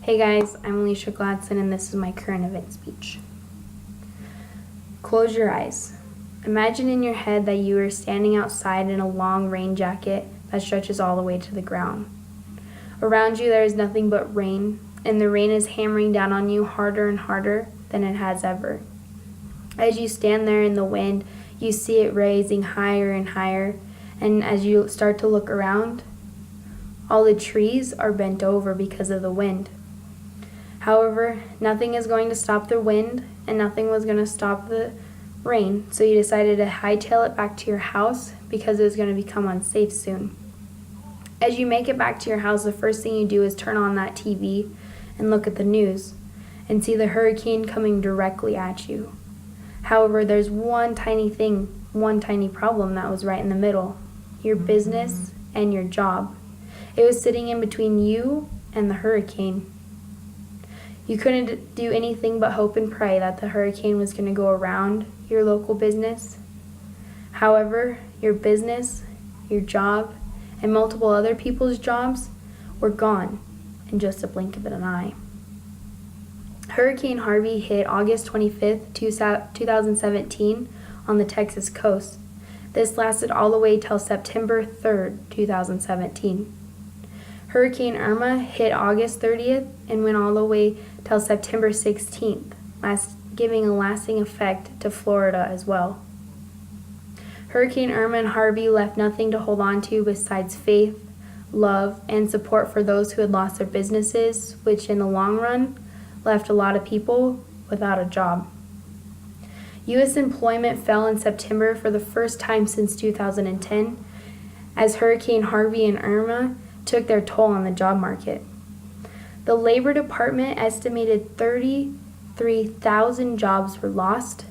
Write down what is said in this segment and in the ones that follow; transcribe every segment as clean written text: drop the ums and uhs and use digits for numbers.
Hey guys, I'm Alicia Gladson and this is my current event speech. Close your eyes. Imagine in your head that you are standing outside in a long rain jacket that stretches all the way to the ground. Around you there is nothing but rain, and the rain is hammering down on you harder and harder than it has ever. As you stand there in the wind, you see it rising higher and higher, and as you start to look around, all the trees are bent over because of the wind. However, nothing is going to stop the wind and nothing was going to stop the rain, so you decided to hightail it back to your house because it was going to become unsafe soon. As you make it back to your house, the first thing you do is turn on that TV and look at the news and see the hurricane coming directly at you. However, there's one tiny problem that was right in the middle: your business and your job. It was sitting in between you and the hurricane. You couldn't do anything but hope and pray that the hurricane was going to go around your local business. However, your business, your job, and multiple other people's jobs were gone in just a blink of an eye. Hurricane Harvey hit August 25th, 2017 on the Texas coast. This lasted all the way till September 3rd, 2017. Hurricane Irma hit August 30th and went all the way till September 16th, giving a lasting effect to Florida as well. Hurricane Irma and Harvey left nothing to hold on to besides faith, love, and support for those who had lost their businesses, which in the long run left a lot of people without a job. U.S. employment fell in September for the first time since 2010, as Hurricane Harvey and Irma took their toll on the job market. The Labor Department estimated 33,000 jobs were lost,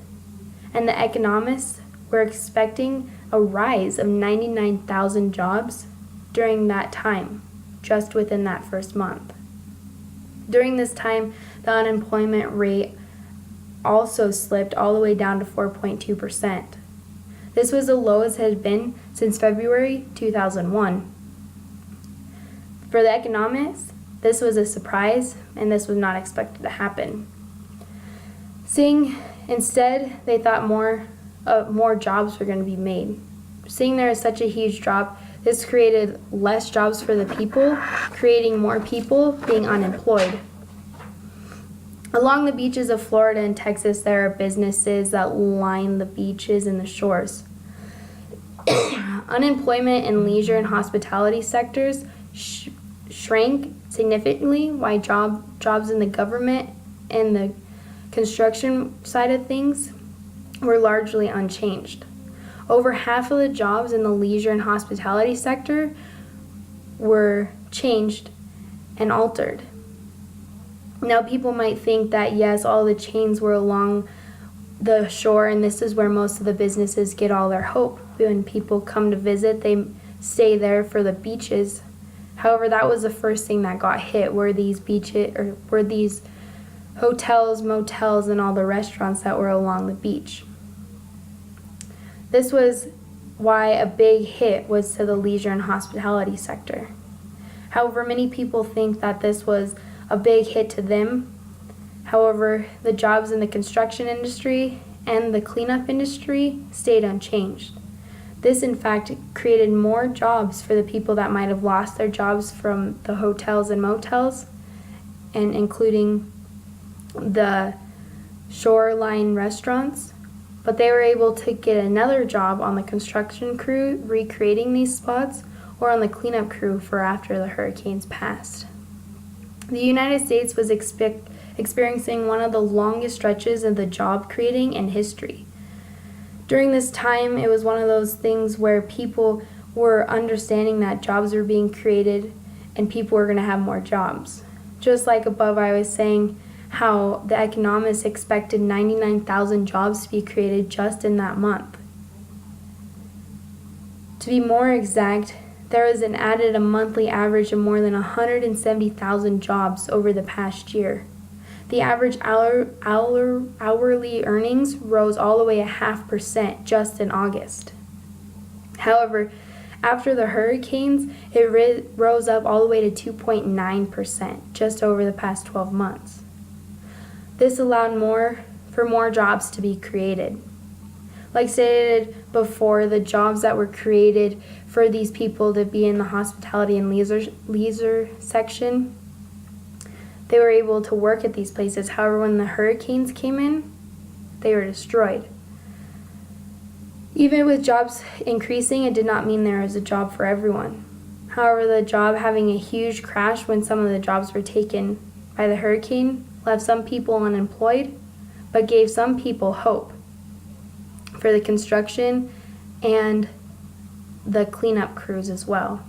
and the economists were expecting a rise of 99,000 jobs during that time, just within that first month. During this time, the unemployment rate also slipped all the way down to 4.2%. This was the lowest it had been since February 2001. For the economists, this was a surprise, and this was not expected to happen. Instead, they thought more jobs were going to be made. Seeing there is such a huge drop, this created less jobs for the people, creating more people being unemployed. Along the beaches of Florida and Texas, there are businesses that line the beaches and the shores. Unemployment in leisure and hospitality sectors shrank significantly, while jobs in the government and the construction side of things were largely unchanged. Over half of the jobs in the leisure and hospitality sector were changed and altered. Now, people might think that yes, all the chains were along the shore, and this is where most of the businesses get all their hope. When people come to visit, they stay there for the beaches. However, that was the first thing that got hit, were these hotels, motels, and all the restaurants that were along the beach. This was why a big hit was to the leisure and hospitality sector. However, many people think that this was a big hit to them. However, the jobs in the construction industry and the cleanup industry stayed unchanged. This, in fact, created more jobs for the people that might have lost their jobs from the hotels and motels, and including the shoreline restaurants. But they were able to get another job on the construction crew recreating these spots, or on the cleanup crew for after the hurricanes passed. The United States was experiencing one of the longest stretches of the job creating in history. During this time, it was one of those things where people were understanding that jobs were being created and people were going to have more jobs. Just like above, I was saying how the economists expected 99,000 jobs to be created just in that month. To be more exact, there was an added a monthly average of more than 170,000 jobs over the past year. The average hourly earnings rose all the way 0.5% just in August. However, After the hurricanes, it rose up all the way to 2.9% just over the past 12 months. This allowed for more jobs to be created. Like stated before, the jobs that were created for these people to be in the hospitality and leisure section, they were able to work at these places. However, when the hurricanes came in, they were destroyed. Even with jobs increasing, it did not mean there was a job for everyone. However, the job having a huge crash when some of the jobs were taken by the hurricane left some people unemployed, but gave some people hope for the construction and the cleanup crews as well.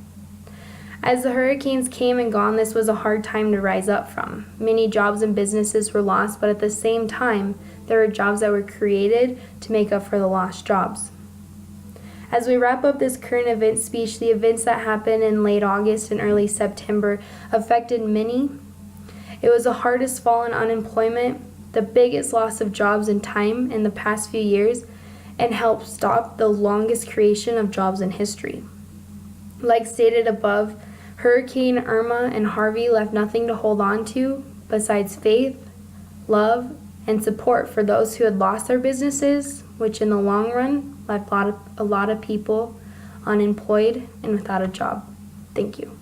As the hurricanes came and gone, this was a hard time to rise up from. Many jobs and businesses were lost, but at the same time, there were jobs that were created to make up for the lost jobs. As we wrap up this current event speech, the events that happened in late August and early September affected many. It was the hardest fall in unemployment, the biggest loss of jobs in time in the past few years, and helped stop the longest creation of jobs in history. Like stated above, Hurricane Irma and Harvey left nothing to hold on to besides faith, love, and support for those who had lost their businesses, which in the long run left a lot of people unemployed and without a job. Thank you.